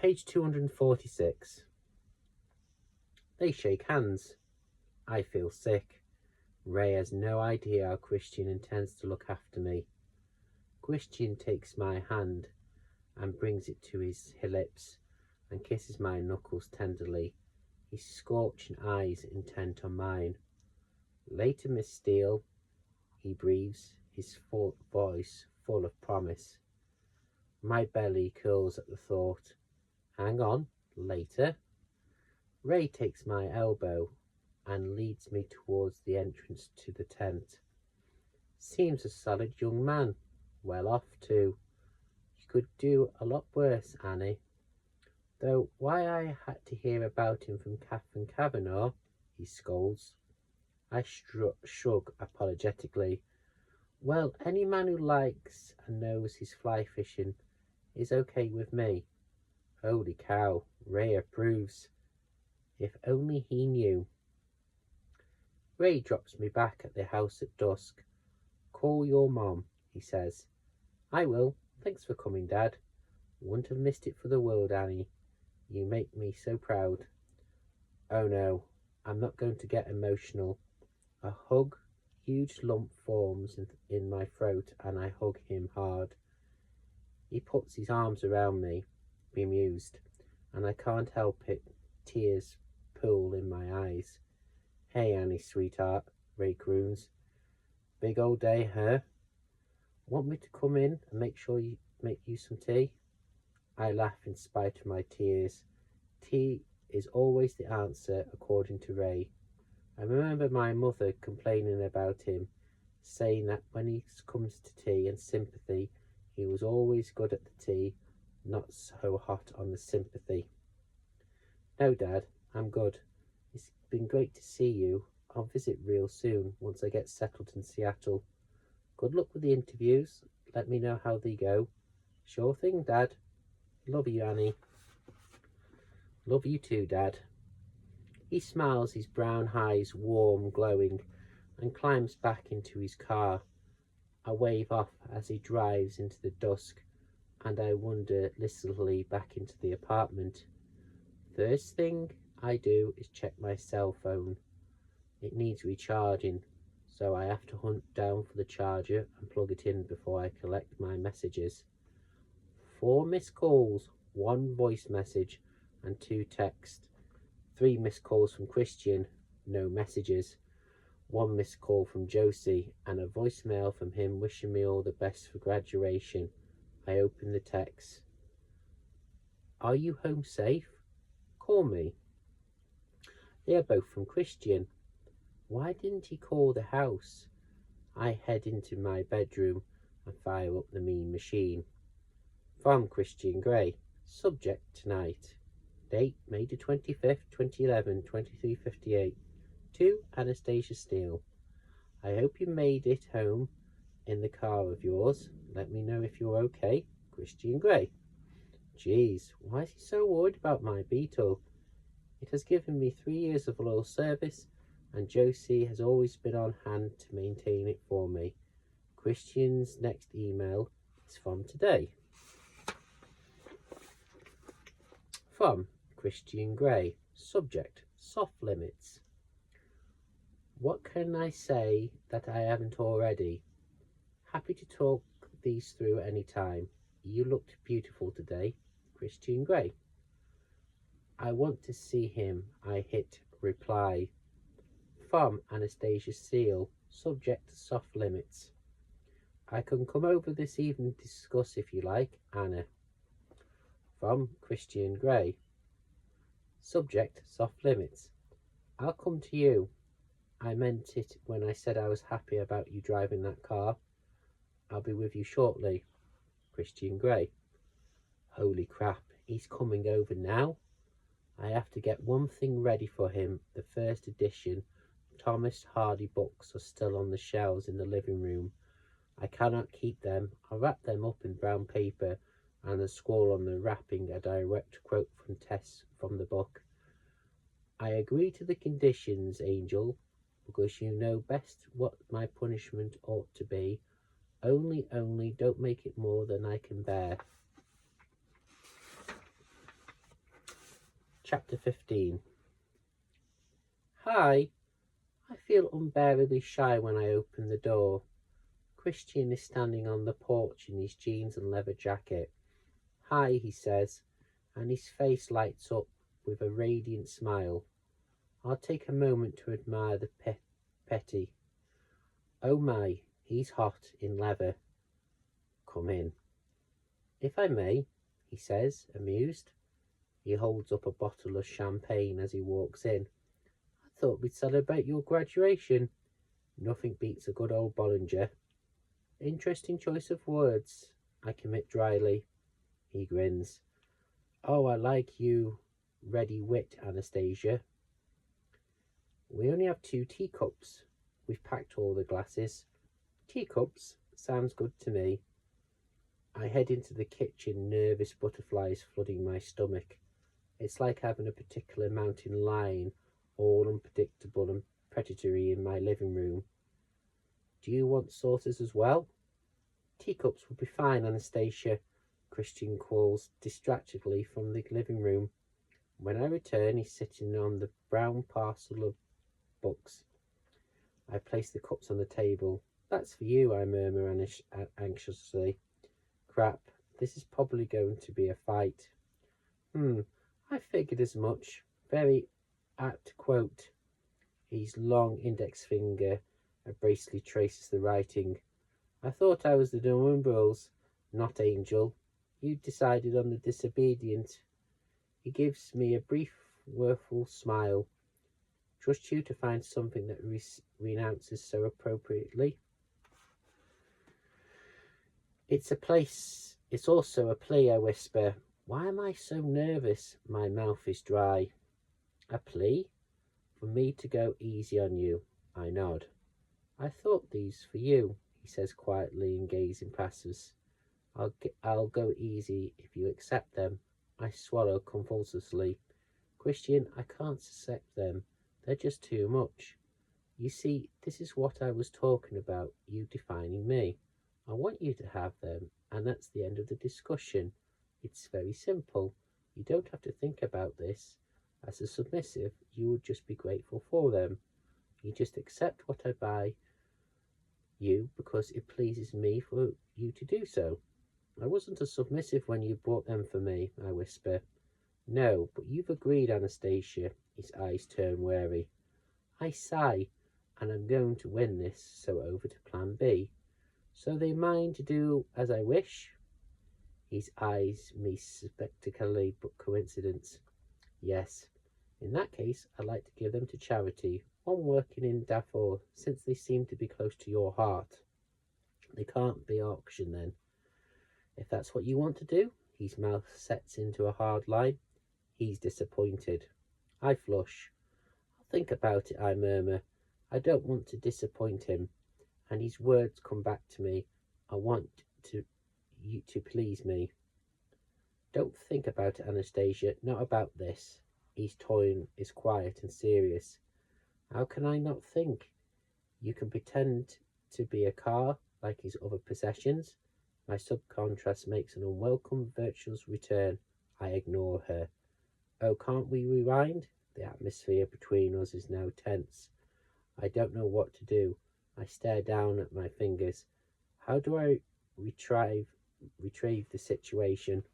Page 246. They shake hands. I feel sick. Ray has no idea how Christian intends to look after me. Christian takes my hand and brings it to his lips and kisses my knuckles tenderly, his scorching eyes intent on mine. Later, Miss Steele, he breathes, his voice full of promise. My belly curls at the thought. Hang on, later. Ray takes my elbow and leads me towards the entrance to the tent. Seems a solid young man, well off too. You could do a lot worse, Annie. Though why I had to hear about him from Catherine Kavanagh, he scolds. I shrug apologetically. Well, any man who likes and knows his fly fishing is okay with me. Holy cow, Ray approves. If only he knew. Ray drops me back at the house at dusk. Call your mom, he says. I will. Thanks for coming, Dad. Wouldn't have missed it for the world, Annie. You make me so proud. Oh no, I'm not going to get emotional. A huge lump forms in my throat and I hug him hard. He puts his arms around me, bemused, and I can't help it. Tears pool in my eyes. Hey, Annie, sweetheart, Ray croons. Big old day, huh? Want me to come in and make you some tea? I laugh in spite of my tears. Tea is always the answer, according to Ray. I remember my mother complaining about him, saying that when he comes to tea and sympathy, he was always good at the tea, not so hot on the sympathy. No, Dad, I'm good. It's been great to see you. I'll visit real soon, once I get settled in Seattle. Good luck with the interviews. Let me know how they go. Sure thing, Dad. Love you, Annie. Love you too, Dad. He smiles, his brown eyes warm, glowing, and climbs back into his car. I wave off as he drives into the dusk, and I wander listlessly back into the apartment. First thing I do is check my cell phone. It needs recharging, so I have to hunt down for the charger and plug it in before I collect my messages. 4 missed calls, 1 voice message, and 2 texts. 3 missed calls from Christian, no messages. 1 missed call from Josie, and a voicemail from him wishing me all the best for graduation. I open the text. Are you home safe? Call me. They are both from Christian. Why didn't he call the house? I head into my bedroom and fire up the mean machine. From Christian Grey. Subject tonight. Date May the 25th, 2011, 23:58. To Anastasia Steele. I hope you made it home in the car of yours. Let me know if you're okay. Christian Grey. Geez, why is he so worried about my Beetle? It has given me 3 years of loyal service, and Josie has always been on hand to maintain it for me. Christian's next email is from today. From Christian Grey. Subject, soft limits. What can I say that I haven't already? Happy to talk these through any time. You looked beautiful today. Christian Grey. I want to see him. I hit reply. From Anastasia Steele. Subject, soft limits. I can come over this evening to discuss if you like, Anna. From Christian Grey. Subject, soft limits. I'll come to you. I meant it when I said I was happy about you driving that car. I'll be with you shortly. Christian Grey. Holy crap, he's coming over now? I have to get one thing ready for him. The first edition Thomas Hardy books are still on the shelves in the living room. I cannot keep them. I'll wrap them up in brown paper and a scroll on the wrapping a direct quote from Tess from the book. I agree to the conditions, Angel, because you know best what my punishment ought to be. Only don't make it more than I can bear. Chapter 15. Hi. I feel unbearably shy when I open the door. Christian is standing on the porch in his jeans and leather jacket. Hi, he says, and his face lights up with a radiant smile. I'll take a moment to admire the petty. Oh my, he's hot in leather. Come in. If I may, he says, amused. He holds up a bottle of champagne as he walks in. I thought we'd celebrate your graduation. Nothing beats a good old Bollinger. Interesting choice of words, I commit dryly. He grins. Oh, I like you, ready wit, Anastasia. We only have 2 teacups. We've packed all the glasses. Teacups? Sounds good to me. I head into the kitchen, nervous butterflies flooding my stomach. It's like having a particular mountain lion, all unpredictable and predatory, in my living room. Do you want saucers as well? Teacups would be fine, Anastasia, Christian calls distractedly from the living room. When I return, he's sitting on the brown parcel of books. I place the cups on the table. That's for you, I murmur anxiously. Crap, this is probably going to be a fight. I figured as much. Very apt quote. His long index finger abrasively traces the writing. I thought I was the Numbrals, not Angel. You decided on the disobedient. He gives me a brief, mirthful smile. Trust you to find something that renounces so appropriately. It's also a plea, I whisper. Why am I so nervous? My mouth is dry. A plea? For me to go easy on you. I nod. I thought these for you, he says quietly and gazing past us. I'll go easy if you accept them. I swallow convulsively. Christian, I can't accept them. They're just too much. You see, this is what I was talking about, you defining me. I want you to have them, and that's the end of the discussion. It's very simple. You don't have to think about this. As a submissive, you would just be grateful for them. You just accept what I buy you because it pleases me for you to do so. I wasn't a submissive when you bought them for me, I whisper. No, but you've agreed, Anastasia. His eyes turn wary. I sigh, and I'm going to win this, so over to plan B. So they mind to do as I wish? His eyes me spectacularly, but coincidence. Yes. In that case, I'd like to give them to charity, one working in Darfur, since they seem to be close to your heart. They can't be auctioned then. If that's what you want to do, his mouth sets into a hard line. He's disappointed. I flush. I'll think about it, I murmur. I don't want to disappoint him. And his words come back to me. I want you to please me. Don't think about it, Anastasia. Not about this. His tone is quiet and serious. How can I not think? You can pretend to be a car like his other possessions. My subcontrast makes an unwelcome virtuous return. I ignore her. Oh, can't we rewind? The atmosphere between us is now tense. I don't know what to do. I stare down at my fingers. How do I retrieve the situation?